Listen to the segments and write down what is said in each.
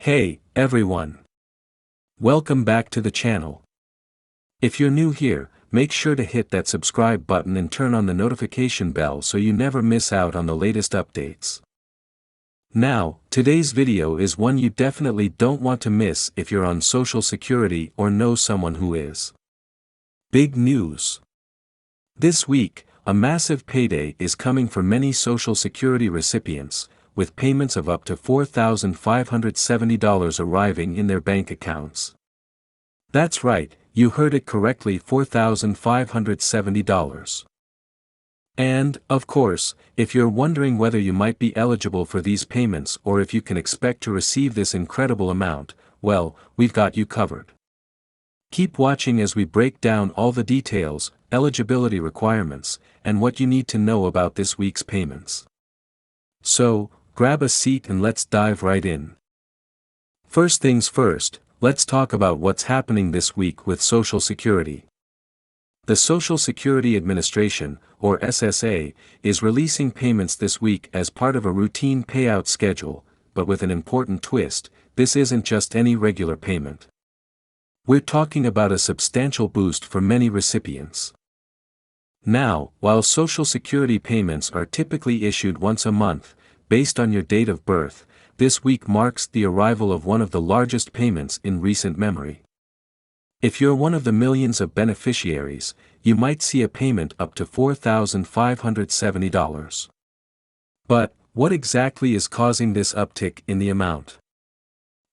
Hey, everyone. Welcome back to the channel. If you're new here, make sure to hit that subscribe button and turn on the notification bell so you never miss out on the latest updates. Now, today's video is one you definitely don't want to miss if you're on Social Security or know someone who is. Big news! This week, a massive payday is coming for many Social Security recipients, with payments of up to $4,570 arriving in their bank accounts. That's right, you heard it correctly, $4,570. And, of course, if you're wondering whether you might be eligible for these payments or if you can expect to receive this incredible amount, well, we've got you covered. Keep watching as we break down all the details, eligibility requirements, and what you need to know about this week's payments. So, grab a seat and let's dive right in. First things first, let's talk about what's happening this week with Social Security. The Social Security Administration, or SSA, is releasing payments this week as part of a routine payout schedule, but with an important twist: this isn't just any regular payment. We're talking about a substantial boost for many recipients. Now, while Social Security payments are typically issued once a month, based on your date of birth, this week marks the arrival of one of the largest payments in recent memory. If you're one of the millions of beneficiaries, you might see a payment up to $4,570. But, what exactly is causing this uptick in the amount?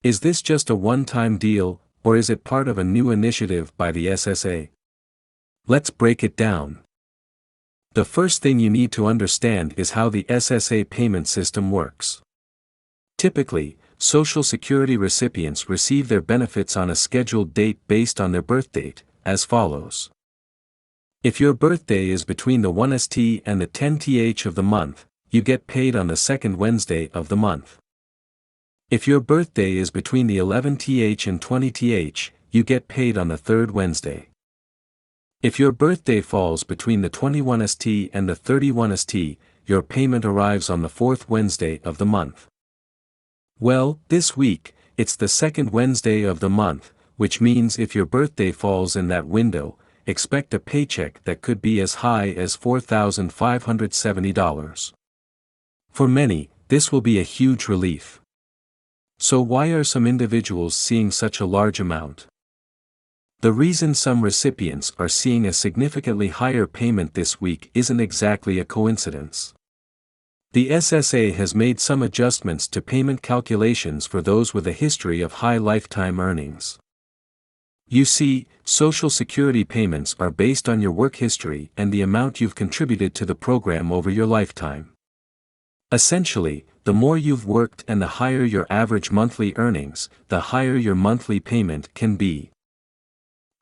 Is this just a one-time deal, or is it part of a new initiative by the SSA? Let's break it down. The first thing you need to understand is how the SSA payment system works. Typically, Social Security recipients receive their benefits on a scheduled date based on their birth date, as follows. If your birthday is between the 1st and the 10th of the month, you get paid on the second Wednesday of the month. If your birthday is between the 11th and 20th, you get paid on the third Wednesday. If your birthday falls between the 21st and the 31st, your payment arrives on the fourth Wednesday of the month. Well, this week, it's the second Wednesday of the month, which means if your birthday falls in that window, expect a paycheck that could be as high as $4,570. For many, this will be a huge relief. So why are some individuals seeing such a large amount? The reason some recipients are seeing a significantly higher payment this week isn't exactly a coincidence. The SSA has made some adjustments to payment calculations for those with a history of high lifetime earnings. You see, Social Security payments are based on your work history and the amount you've contributed to the program over your lifetime. Essentially, the more you've worked and the higher your average monthly earnings, the higher your monthly payment can be.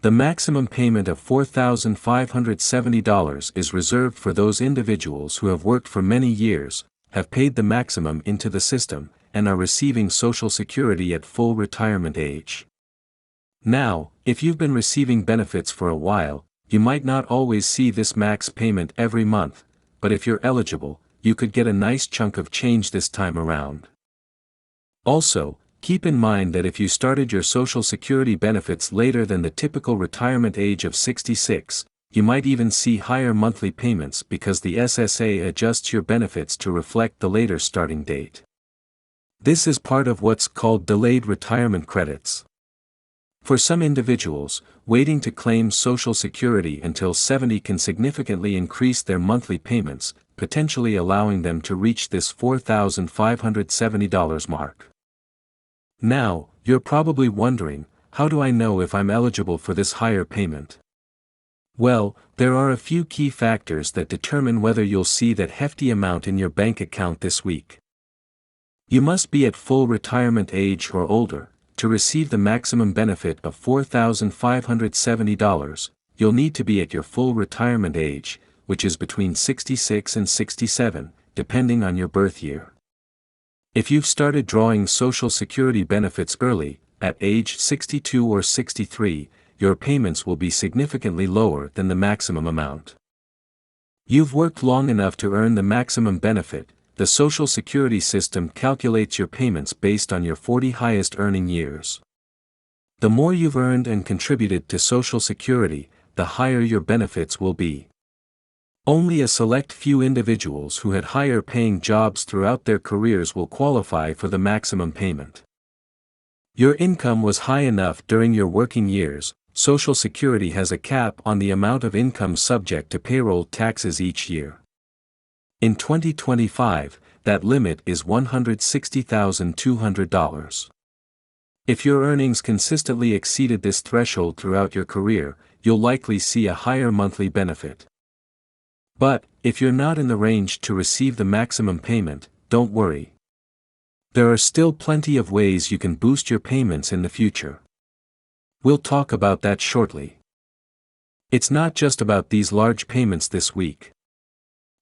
The maximum payment of $4,570 is reserved for those individuals who have worked for many years, have paid the maximum into the system, and are receiving Social Security at full retirement age. Now, if you've been receiving benefits for a while, you might not always see this max payment every month, but if you're eligible, you could get a nice chunk of change this time around. Also, keep in mind that if you started your Social Security benefits later than the typical retirement age of 66, you might even see higher monthly payments because the SSA adjusts your benefits to reflect the later starting date. This is part of what's called delayed retirement credits. For some individuals, waiting to claim Social Security until 70 can significantly increase their monthly payments, potentially allowing them to reach this $4,570 mark. Now, you're probably wondering, how do I know if I'm eligible for this higher payment? Well, there are a few key factors that determine whether you'll see that hefty amount in your bank account this week. You must be at full retirement age or older. To receive the maximum benefit of $4,570, you'll need to be at your full retirement age, which is between 66 and 67, depending on your birth year. If you've started drawing Social Security benefits early, at age 62 or 63, your payments will be significantly lower than the maximum amount. You've worked long enough to earn the maximum benefit, the Social Security system calculates your payments based on your 40 highest earning years. The more you've earned and contributed to Social Security, the higher your benefits will be. Only a select few individuals who had higher paying jobs throughout their careers will qualify for the maximum payment. Your income was high enough during your working years. Social Security has a cap on the amount of income subject to payroll taxes each year. In 2025, that limit is $160,200. If your earnings consistently exceeded this threshold throughout your career, you'll likely see a higher monthly benefit. But, if you're not in the range to receive the maximum payment, don't worry. There are still plenty of ways you can boost your payments in the future. We'll talk about that shortly. It's not just about these large payments this week.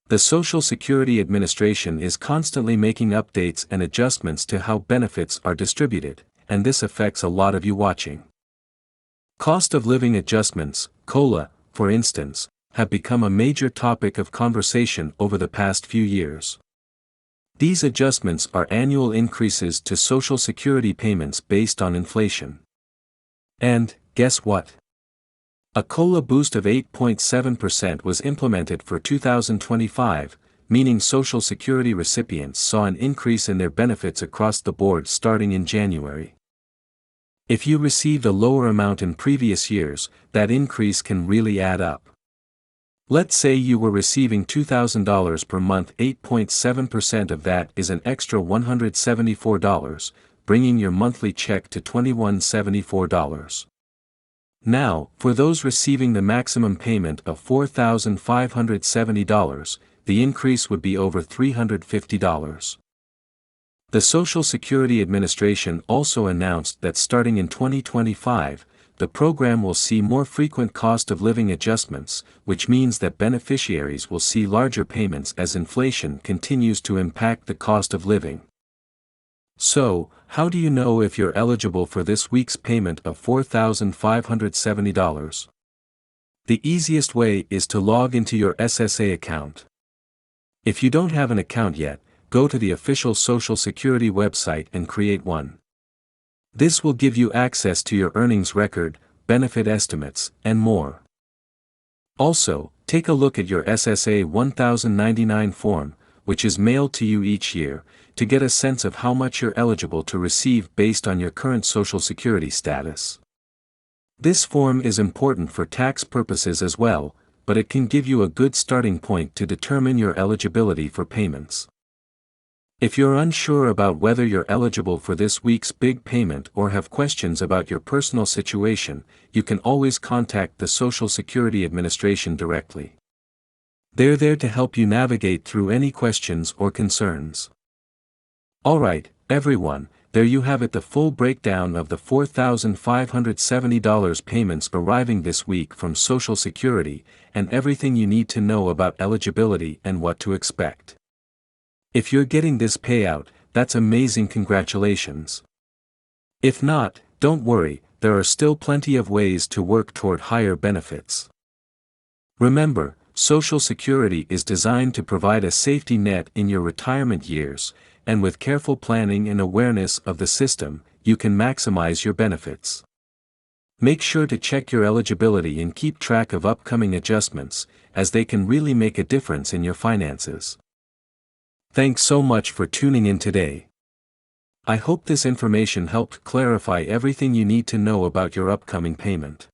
The Social Security Administration is constantly making updates and adjustments to how benefits are distributed, and this affects a lot of you watching. Cost of living adjustments, COLA, for instance, have become a major topic of conversation over the past few years. These adjustments are annual increases to Social Security payments based on inflation. And, guess what? A COLA boost of 8.7% was implemented for 2025, meaning Social Security recipients saw an increase in their benefits across the board starting in January. If you received a lower amount in previous years, that increase can really add up. Let's say you were receiving $2,000 per month, 8.7% of that is an extra $174, bringing your monthly check to $2,174. Now, for those receiving the maximum payment of $4,570, the increase would be over $350. The Social Security Administration also announced that starting in 2025, the program will see more frequent cost of living adjustments, which means that beneficiaries will see larger payments as inflation continues to impact the cost of living. So, how do you know if you're eligible for this week's payment of $4,570? The easiest way is to log into your SSA account. If you don't have an account yet, go to the official Social Security website and create one. This will give you access to your earnings record, benefit estimates, and more. Also, take a look at your SSA 1099 form, which is mailed to you each year, to get a sense of how much you're eligible to receive based on your current Social Security status. This form is important for tax purposes as well, but it can give you a good starting point to determine your eligibility for payments. If you're unsure about whether you're eligible for this week's big payment or have questions about your personal situation, you can always contact the Social Security Administration directly. They're there to help you navigate through any questions or concerns. Alright, everyone, there you have it, the full breakdown of the $4,570 payments arriving this week from Social Security, and everything you need to know about eligibility and what to expect. If you're getting this payout, that's amazing, congratulations. If not, don't worry, there are still plenty of ways to work toward higher benefits. Remember, Social Security is designed to provide a safety net in your retirement years, and with careful planning and awareness of the system, you can maximize your benefits. Make sure to check your eligibility and keep track of upcoming adjustments, as they can really make a difference in your finances. Thanks so much for tuning in today. I hope this information helped clarify everything you need to know about your upcoming payment.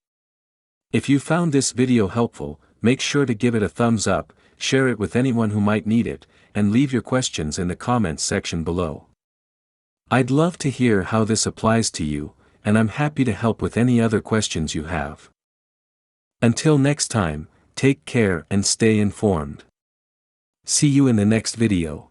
If you found this video helpful, make sure to give it a thumbs up, share it with anyone who might need it, and leave your questions in the comments section below. I'd love to hear how this applies to you, and I'm happy to help with any other questions you have. Until next time, take care and stay informed. See you in the next video.